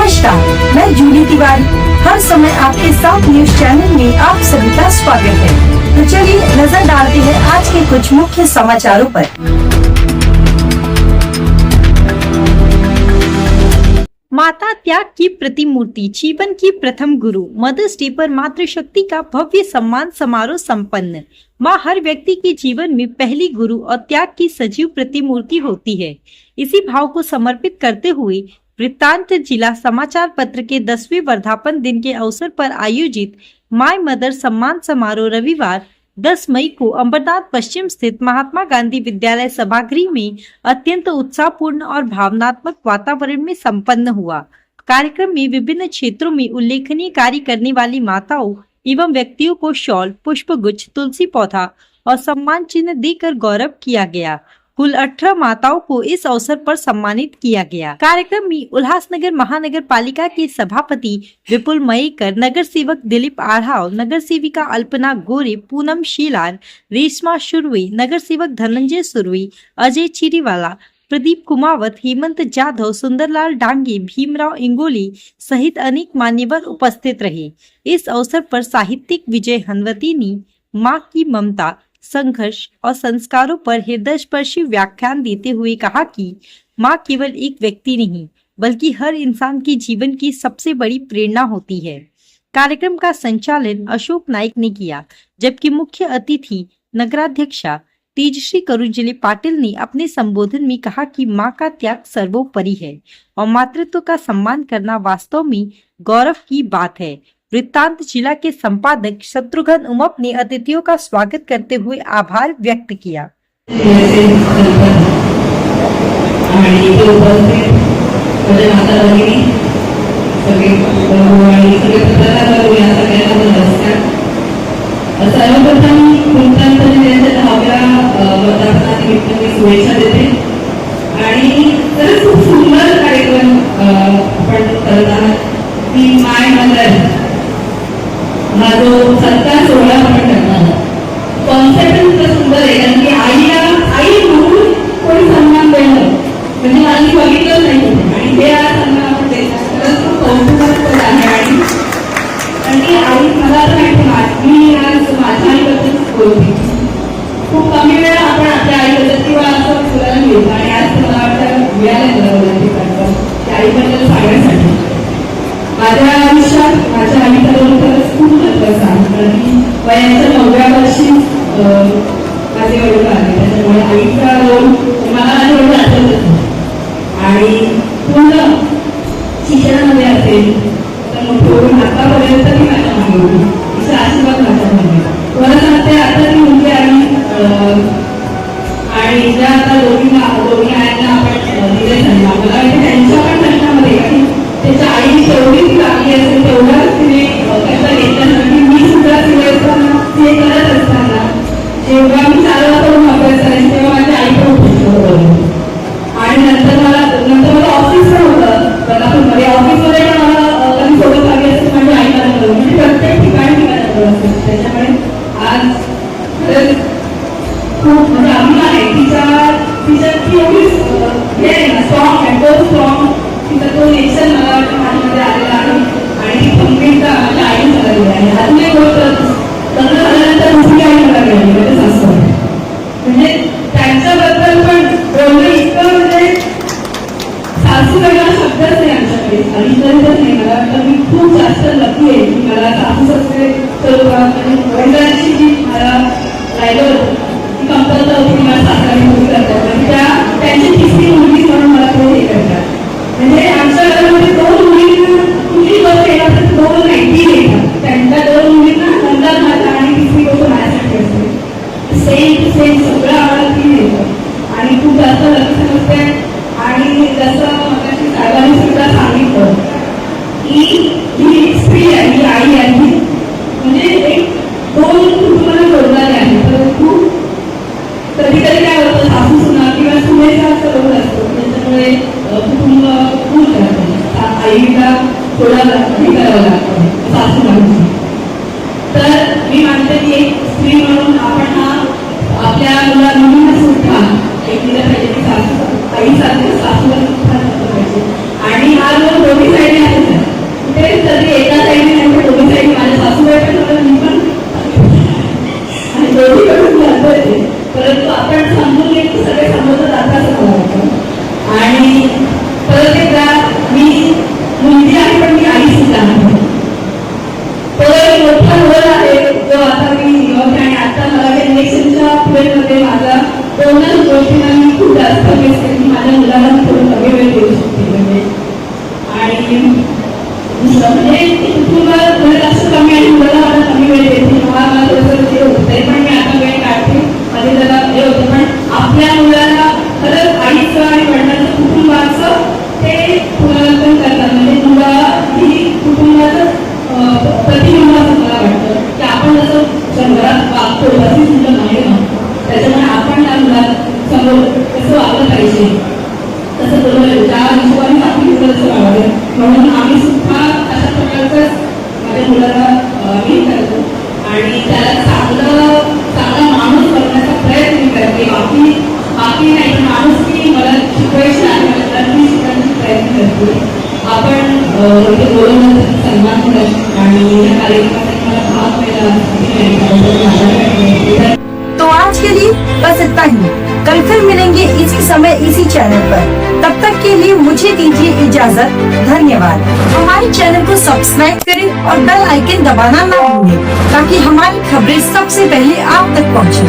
नमस्कार, मैं जूली तिवारी। हर समय आपके साथ न्यूज चैनल में आप सभी का स्वागत है। तो चलिए नजर डालते हैं आज के कुछ मुख्य समाचारों पर। माता त्याग की प्रतिमूर्ति, जीवन की प्रथम गुरु। मदर्स डे पर मातृशक्ति का भव्य सम्मान समारोह संपन्न। माँ हर व्यक्ति के जीवन में पहली गुरु और त्याग की सजीव प्रतिमूर्ति होती है। इसी भाव को समर्पित करते हुए वृत्तांत जिला समाचार पत्र के 10वें वर्धापन दिन के अवसर पर आयोजित माय मदर सम्मान समारोह रविवार 10 मई को अंबरनाथ पश्चिम स्थित महात्मा गांधी विद्यालय सभागृह में अत्यंत उत्साहपूर्ण और भावनात्मक वातावरण में संपन्न हुआ। कार्यक्रम में विभिन्न क्षेत्रों में उल्लेखनीय कार्य करने वाली माताओं एवं व्यक्तियों को शॉल, पुष्पगुच्छ, तुलसी पौधा और सम्मान चिन्ह देकर गौरव किया गया। कुल 18 माताओं को इस अवसर पर सम्मानित किया गया। कार्यक्रम में उल्लासनगर महानगर पालिका के सभापति विपुल मयेकर, नगर सेवक दिलीप आढ़ाव, नगर सेविका अल्पना गोरे, पूनम शीलार, रेशमा सुरवे, नगर सेवक धनंजय सुरवे, अजय चिरीवाला, प्रदीप कुमावत, हेमंत जाधव, सुंदरलाल डांगे, भीमराव इंगोली सहित अनेक मान्यवर उपस्थित रहे। इस अवसर पर साहित्यिक विजय हनवती ने माँ की ममता, संघर्ष और संस्कारों पर हृदयस्पर्शी व्याख्यान देते हुए कहा कि माँ केवल एक व्यक्ति नहीं बल्कि हर इंसान के जीवन की सबसे बड़ी प्रेरणा होती है। कार्यक्रम का संचालन अशोक नाइक ने किया, जबकि मुख्य अतिथि नगराध्यक्षा तेजश्री करुंजले पाटिल ने अपने संबोधन में कहा कि माँ का त्याग सर्वोपरि है और मातृत्व का सम्मान करना वास्तव में गौरव की बात है। वृत्तांत जिला के संपादक शत्रुघ्न उमप ने अतिथियों का स्वागत करते हुए आभार व्यक्त किया। सर्वप्रथम शुभेच्छा देते आणि खूप सुंदर कार्यक्रम आपण करत आहात की माय मदर हा जो सत्कार सोहळा आपण करणार कॉन्सेप्ट इतकं सुंदर आहे, कारण की आई म्हणून कोणी सन्मान देणं म्हणजे मला मी बघितलं नाही आणि हे सन्मान आपण देतात खरंच खूप कौतुकास्पद आहे। आणि आई मला तर माहिती मी आज माझ्या आईबद्दल बोलते। खूप कमी वेळा आपण आपल्या आईबद्दल किंवा असं बोलायला मिळतं आणि आज मला वाटतं मिळालं आईबद्दल सांगण्यासाठी। माझ्या आयुष्यात माझ्या आईचा रोल खरंच खूप महत्त्वाचा आहे, कारण की वयाच्या 9व्या वर्षी माझे वडील आले, त्याच्यामुळे आईचा रोल मला माझे वडील आठवतच नाही। आणि पूर्ण शिक्षणामध्ये असेल तर मोठं आतापर्यंत मी माझ्या मागे होती, तिचा आशीर्वाद माझ्या मागे। मला सांगते आता ती मुलगी आणि ज्या आता दोन्ही आयांना आपण दिले झाले, मला त्यांच्या पण लग्नामध्ये त्याच्या आई तेवढीच लागली असेल तेवढाच तिने कशा घेतल्यानंतर मी सुद्धा तिने ते करत असताना जेव्हा मी चालू करून अभ्यास करायची तेव्हा माझ्या आई पण होती आणि नंतर मला ऑफिस पण होतं कोल्हापूरमध्ये। ऑफिसमध्ये पण मला कधी सोबत लागली असेल माझ्या आईला नंतर म्हणजे प्रत्येक ठिकाणी असते। त्याच्यामुळे आज खूप म्हणजे अभिमान आहे तिच्या ती एवढीच हे आहे ना स्ट्रॉंग आहे, तो स्ट्रॉंग तिचा तो नेचर मला वाटतं माझ्यामध्ये आलेला आहे आणि ती गंभीरता माझ्या आईने झालेली आहे। अजून एक गोष्ट लग्न झाल्यानंतर दुसरी आई मला मिळाली म्हणजे सासू, म्हणजे त्यांच्याबद्दल पण बोलणं इतकं म्हणजे सासू वेगळा शब्दच नाही आमच्याकडे आणि तरीच नाही। मला वाटतं मी खूप जास्त लकी आहे की मला सासू सासरे वडिलांची जी मला राहिलं होतं ती कमतरता होती, मला सासऱ्याने मुली करतात म्हणजे त्यांची तिसरी मुलगी म्हणून मला ते हे करतात। म्हणजे आमच्या घरामध्ये 2 मुलींना कुठली गोष्ट येणार तर 2 नाही 3 येतात, त्यांच्या 2 मुलींना नंदा माझा आणि तिसरी गोष्ट माझ्यासाठी असते। सेम सगळं आम्हाला 3 येतं आणि खूप जास्त लक्ष समजते। आणि जसं मगाशी साहेबांनी सुद्धा सांगितलं की ही स्त्री आहे, ही आई आहे, म्हणजे एक 2 कुटुंबाला जोडणारे आहे। तर खूप कधी कधी काय होतं सासू सुना किंवा सुनेचा असं रोल असतो, त्याच्यामुळे कुटुंब खूप राहतं, आईला थोडा हे करावं लागतं सासू माणूस। तर मी मानते की एक स्त्री म्हणून आपण हा आपल्या मुलांना सुद्धा एक दिलं पाहिजे की सासू आई सासू सासूला सुद्धा पाहिजे आणि हा जो दोन्ही साईडने तरी एका साईडने त्यांच्या दोन्ही साईड माझ्या सासूबाई पण होतं, मी पण आणि दोन्हीकडून घालतोय ते. परंतु आपण समजून घेतो, सगळे समजत राहतात असं मला वाटतं. आणि परत एकदा मी मुलगी आहे पण मी आई सुद्धा आहे. तो एक मोठा रोल आहे जो आता मी निभावते. आणि आता मला इलेक्शनच्या पिरियडमध्ये माझा दोनच गोष्टींना मी खूप जास्त मिस केली. माझ्या मुलाला मी थोडं कमी वेळ देऊ शकते म्हणजे. आणि दुसरं म्हणजे कुटुंबात लक्ष कमी आणि मुलाला मला कमी वेळ देते. मला थोडंसं ते होतं तरी पण मी आता वेळ काढते. मध्ये जरा हे होतं पण आपल्या मुलाला खरंच आईचं आणि वडिलांचं कुटुंबाचं ते पुनरावलोकन करतात. म्हणजे मुलं ही कुटुंबाचं प्रतिबिंब असं मला वाटतं की आपण जसं शहरात वागतो तशीच मुलं बाहेर वागतो. त्याच्यामुळे आपण त्या मुलांसमोर कसं वागलं पाहिजे तसं बरोबर ज्या हिशोबाने आपली मुलं तसं वागावे म्हणून आम्ही सुद्धा अशा प्रकारचंच माझ्या मुलाला हे करतो. आणि त्याला चांगला माणूस बनवण्याचा प्रयत्न करते. बाकी नाही पण माणूस की मला शिकवायची आहे, मला ती शिकवण्याचा प्रयत्न करते. आपण इथे बोलवण्याचा सन्मान करत आणि या कार्यक्रमासाठी मला भाग मिळाला. तो आज के लिए बस इतना ही। कल फिर मिलेंगे इसी समय इसी चैनल पर। तब तक के लिए मुझे दीजिए इजाजत। धन्यवाद। हमारे चैनल को सब्सक्राइब करें और बेल आइकन दबाना ना भूलें ताकि हमारी खबरें सबसे पहले आप तक पहुंचे।